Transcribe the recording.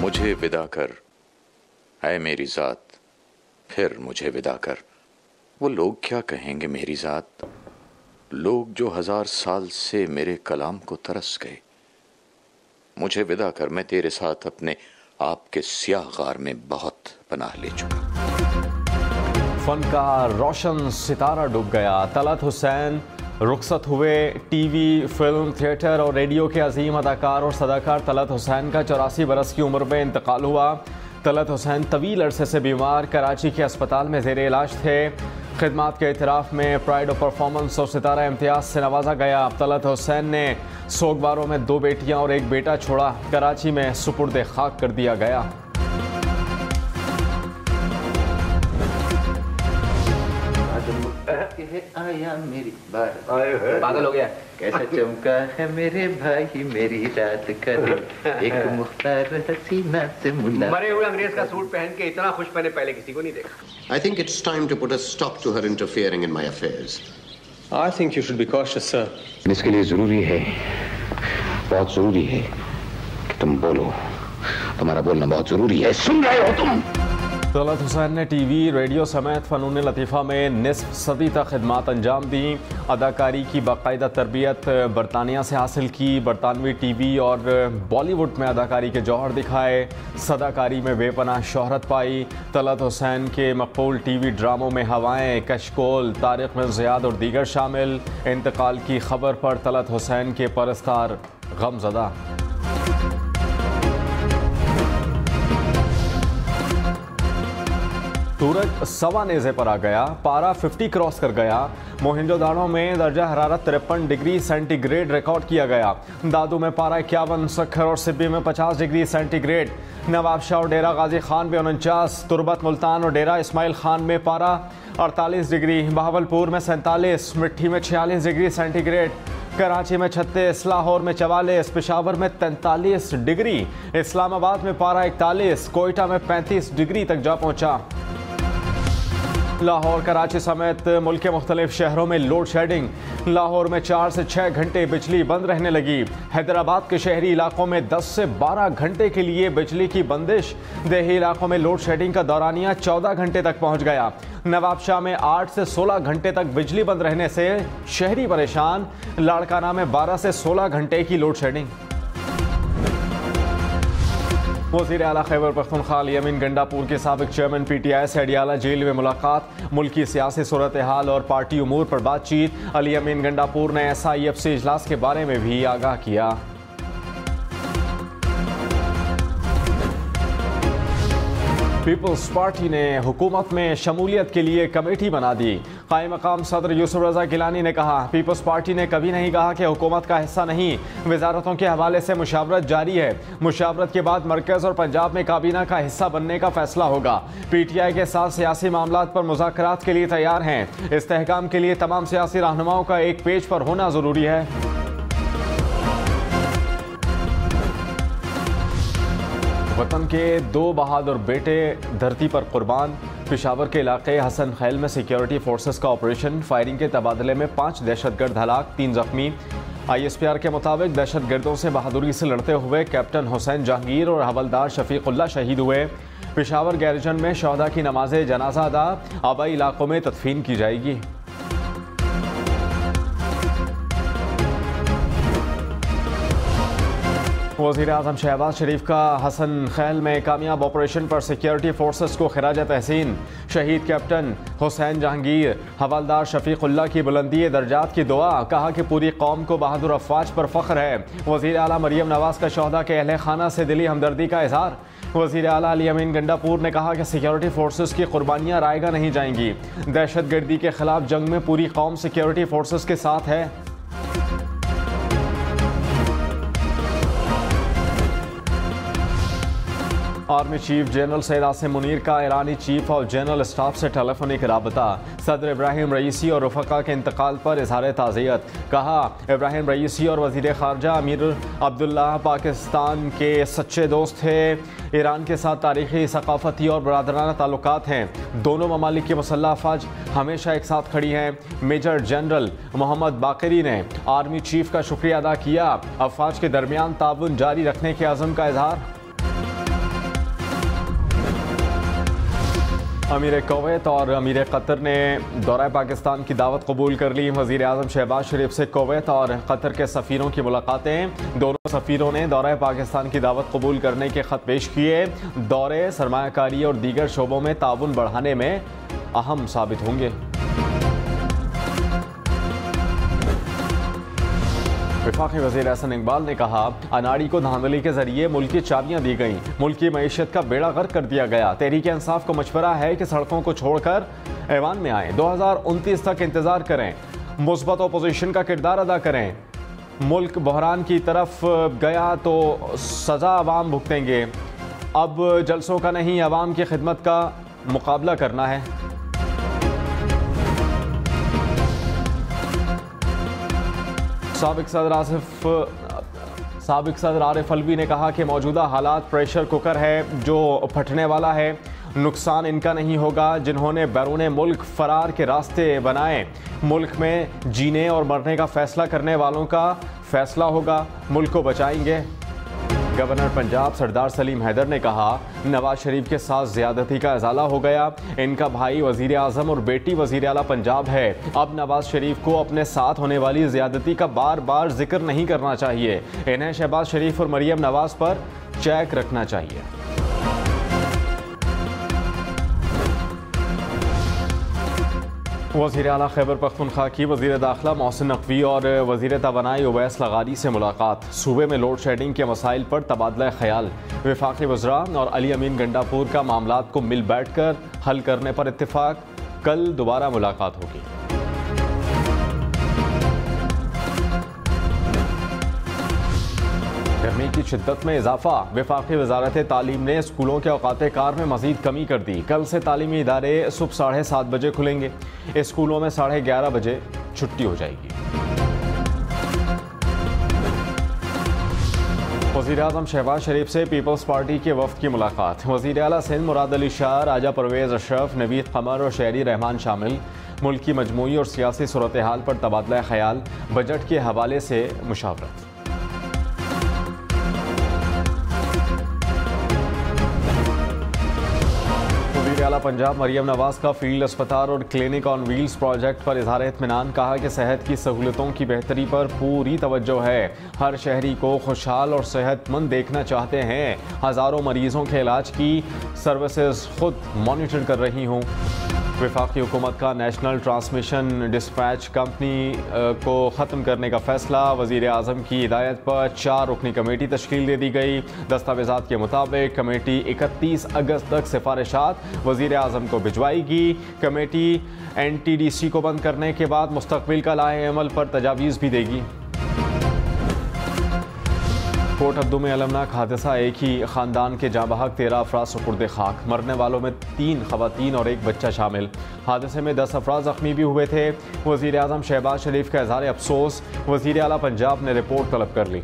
मुझे विदा कर है मेरी ज़ात, फिर मुझे विदा कर। वो लोग क्या कहेंगे मेरी ज़ात, लोग जो 1000 साल से मेरे कलाम को तरस गए। मुझे विदा कर, मैं तेरे साथ अपने आप के स्याह गार में बहुत पनाह ले चुका। फन का रोशन सितारा डूब गया। तलत हुसैन रुखसत हुए। टीवी, फिल्म, थिएटर और रेडियो के अजीम अदाकार और सदाकार तलत हुसैन का 84 बरस की उम्र में इंतकाल हुआ। तलत हुसैन तवील अरसे से बीमार कराची के अस्पताल में ज़ेर इलाज थे। खिदमात के इतराफ़ में प्राइड ऑफ परफॉर्मेंस और सितारा इम्तियाज़ से नवाजा गया। तलत हुसैन ने सोगवारों में 2 बेटियां और 1 बेटा छोड़ा। कराची में सुपुर्द खाक कर दिया गया। आया मेरी बार पागल हो गया। कैसा चमका है मेरे भाई मेरी रात का दिन, एक मुख्तार हसीना से मुला। मरे हुए अंग्रेज का सूट पहन के इतना खुश मैंने पहले किसी को नहीं देखा। I think it's time to put a stop to her interfering in my affairs. I think you should be cautious, sir. इसके लिए जरूरी है, बहुत जरूरी है कि तुम बोलो। तुम्हारा बोलना बहुत जरूरी है। सुन रहे हो तुम? तलत हुसैन ने टीवी, रेडियो समेत फ़नून लतीफ़ा में निस्फ सदी तक खिदमात अंजाम दी। अदाकारी की बाकायदा तरबियत बरतानिया से हासिल की। बरतानवी टीवी और बॉलीवुड में अदाकारी के जौहर दिखाए। सदाकारी में बेपनाह शोहरत पाई। तलत हुसैन के मकबूल टीवी ड्रामों में हवाएं, कशकोल, तारिक में ज़ियाद और दीगर शामिल। इंतकाल की खबर पर तलत हुसैन के परस्तार गमज़दा। सूरज सवा नेज़े पर आ गया। पारा 50 क्रॉस कर गया। मोहिंजोदाड़ो में दर्जा हरारत 53 डिग्री सेंटीग्रेड रिकॉर्ड किया गया। दादू में पारा 51, सखर और सिब्बी में 50 डिग्री सेंटीग्रेड। नवाबशाह और डेरा गाजी खान में 49, तुरबत मुल्तान और डेरा इस्माइल खान में पारा 48 डिग्री। बहावलपुर में 47, मिट्टी में 46 डिग्री सेंटीग्रेड। कराची में 36, लाहौर में 44, पेशावर में 43 डिग्री। इस्लामाबाद में पारा 41, कोयटा में 35 डिग्री तक जा पहुंचा। लाहौर, कराची समेत मुल्क के मुख्तलिफ शहरों में लोड शेडिंग। लाहौर में 4 से 6 घंटे बिजली बंद रहने लगी। हैदराबाद के शहरी इलाकों में 10 से 12 घंटे के लिए बिजली की बंदिश। देही इलाकों में लोड शेडिंग का दौरानिया 14 घंटे तक पहुंच गया। नवाबशाह में 8 से 16 घंटे तक बिजली बंद रहने से शहरी परेशान। लाड़काना में 12 से 16 घंटे की लोड शेडिंग। वज़ीर आला खैबर पख्तूनख्वा अली अमीन गंडापुर के साबिक चेयरमैन PTI से अडियाला जेल में मुलाकात। मुल्की सियासी सूरत हाल और पार्टी उमूर पर बातचीत। अली अमीन गंडापुर ने SIF से इजलास के बारे में भी आगाह किया। पीपल्स पार्टी ने हुकूमत में शमूलियत के लिए कमेटी बना दी। कायम मकाम सदर यूसुफ रजा गिलानी ने कहा, पीपल्स पार्टी ने कभी नहीं कहा कि हुकूमत का हिस्सा नहीं। वजारतों के हवाले से मुशावरत जारी है। मुशावरत के बाद मरकज़ और पंजाब में काबीना का हिस्सा बनने का फैसला होगा। PTI के साथ सियासी मामलात पर मुज़ाकरात के लिए तैयार हैं। इस्तेहकाम के लिए तमाम सियासी रहनुमाओं का एक पेज पर होना ज़रूरी है। वतन के 2 बहादुर बेटे धरती पर कुर्बान। पेशावर के इलाके हसन खैल में सिक्योरिटी फोर्सेस का ऑपरेशन। फायरिंग के तबादले में 5 दहशतगर्द हलाक, 3 जख्मी। ISPR के मुताबिक दहशतगर्दों से बहादुरी से लड़ते हुए कैप्टन हुसैन जहांगीर और हवलदार शफीकुल्ला शहीद हुए। पेशावर गैरिजन में शहदा की नमाज जनाजा अदा। आबाई इलाकों में तदफीन की जाएगी। वज़ीर आज़म शहबाज शरीफ का हसन खैल में कामयाब ऑपरेशन पर सिक्योरिटी फोर्सेस को खिराज तहसीन। शहीद कैप्टन हुसैन जहांगीर, हवलदार शफीकुल्ला की बुलंदी दर्जात की दुआ। कहा कि पूरी कौम को बहादुर अफवाज पर फ़ख्र है। वज़ीर आला मरियम नवाज़ का शहदा के अहले खाना से दिली हमदर्दी का इज़हार। वज़ीर आला अली अमीन गंडापुर ने कहा कि सिक्योरिटी फोर्सेस की कुर्बानियाँ रायगा नहीं जाएंगी। दहशतगर्दी के खिलाफ जंग में पूरी कौम सिक्योरिटी फोर्सेस के साथ है। Army chief general Syed Asim Munir का ईरानी चीफ ऑफ जनरल स्टाफ से टेलीफोनिक राबता। सदर इब्राहिम रईसी और रफ़का के इंतकाल पर इजहार ताज़ियत। कहा, इब्राहिम रईसी और वज़ीर ख़ारजा अमीर अब्दुल्ला पाकिस्तान के सच्चे दोस्त थे। ईरान के साथ तारीख़ी, सकाफ़ती और बरादराना ताल्लुकात हैं। दोनों ममालिक की मुसल्लह अफ़वाज हमेशा एक साथ खड़ी हैं। मेजर जनरल मोहम्मद बाक़री ने आर्मी चीफ का शुक्रिया अदा किया। अफ़वाज के दरमियान ताउन जारी रखने के अज़म का इजहार। अमीर कुवैत और अमीर कतर ने दौरा पाकिस्तान की दावत कबूल कर ली। वज़ीर आज़म शहबाज शरीफ से कुवैत और कतर के सफ़ीरों की मुलाकातें। दोनों सफ़ीरों ने दौरा पाकिस्तान की दावत कबूल करने के ख़त पेश किए। दौरे सरमायाकारी और दीगर शोबों में ताउन बढ़ाने में अहम साबित होंगे। वफाकी वज़ीर एहसन इकबाल ने कहा, अनाड़ी को धांधली के जरिए मुल्क की चाबियां दी गईं, मुल्क की मईशत का बेड़ा गर्क कर दिया गया। तहरीक इंसाफ को मशवरा है कि सड़कों को छोड़कर ऐवान में आएँ। 2029 तक इंतजार करें, मुस्बत अपोजिशन का किरदार अदा करें। मुल्क बहरान की तरफ गया तो सज़ा अवाम भुगतेंगे। अब जलसों का नहीं, अवाम की खिदमत का मुकाबला करना है। साबिक सदर आरिफ अलवी ने कहा कि मौजूदा हालात प्रेशर कुकर है जो फटने वाला है। नुकसान इनका नहीं होगा जिन्होंने बैरून मुल्क फरार के रास्ते बनाए। मुल्क में जीने और मरने का फैसला करने वालों का फैसला होगा। मुल्क को बचाएंगे। गवर्नर पंजाब सरदार सलीम हैदर ने कहा, नवाज शरीफ के साथ ज्यादती का इजाला हो गया। इनका भाई वजीर आजम और बेटी वजीर आला पंजाब है। अब नवाज शरीफ को अपने साथ होने वाली ज्यादती का बार बार जिक्र नहीं करना चाहिए। इन्हें शहबाज शरीफ और मरियम नवाज पर चेक रखना चाहिए। वज़ीर आला खैबर पख्तूनख्वा की वज़ीर दाखिला मोहसिन नकवी और वज़ीर तवानाई उवैस लगारी से मुलाकात। सूबे में लोड शेडिंग के मसाइल पर तबादला ख्याल। वफाकी वज़रा और अली अमीन गंडापुर का मामलात को मिल बैठ कर हल करने पर इत्तेफाक। कल दोबारा मुलाकात होगी। गर्मी की शिद्दत में इजाफा। वफाकी वजारत तालीम ने स्कूलों के औकात कार में मजीद कमी कर दी। कल से तालीमी इदारे सुबह 7:30 बजे खुलेंगे। स्कूलों में 11:30 बजे छुट्टी हो जाएगी। वज़ीर आज़म शहबाज शरीफ से पीपल्स पार्टी के वफ़द की मुलाकात। वज़ीर आला सिंध मुराद अली शाह, राजा परवेज़ अशरफ, नवीद कमर और शहरी रहमान शामिल। मुल्क की मजमूई और सियासी सूरत हाल पर तबादला ख्याल। बजट के हवाले से मुशावरत। आला पंजाब मरियम नवाज का फील्ड अस्पताल और क्लिनिक ऑन व्हील्स प्रोजेक्ट पर इजहार इत्मीनान। कहा कि सेहत की सहूलतों की बेहतरी पर पूरी तवज्जो है। हर शहरी को खुशहाल और सेहतमंद देखना चाहते हैं। हज़ारों मरीजों के इलाज की सर्विसेज खुद मॉनिटर कर रही हूँ। वफाकी हुकूमत का नेशनल ट्रांसमिशन डिस्पैच कंपनी को ख़त्म करने का फैसला। वज़ीर आज़म की हिदायत पर 4 रुकनी कमेटी तश्कील दे दी गई। दस्तावेज़ात के मुताबिक कमेटी 31 अगस्त तक सिफारिशात वज़ीर आज़म को भिजवाएगी। कमेटी NTDC को बंद करने के बाद मुस्तक़बिल का लाए अमल पर तजावीज़ भी देगी। कोट अब्दू में अलमनाक हादसा। एक ही ख़ानदान के जाँबहक 13 अफराद सुपुर्द खाक। मरने वालों में 3 ख़वातीन और 1 बच्चा शामिल। हादसे में 10 अफराद ज़ख्मी भी हुए थे। वज़ीर आज़म शहबाज शरीफ का इज़हार अफसोस। वज़ीर आला पंजाब ने रिपोर्ट तलब कर ली।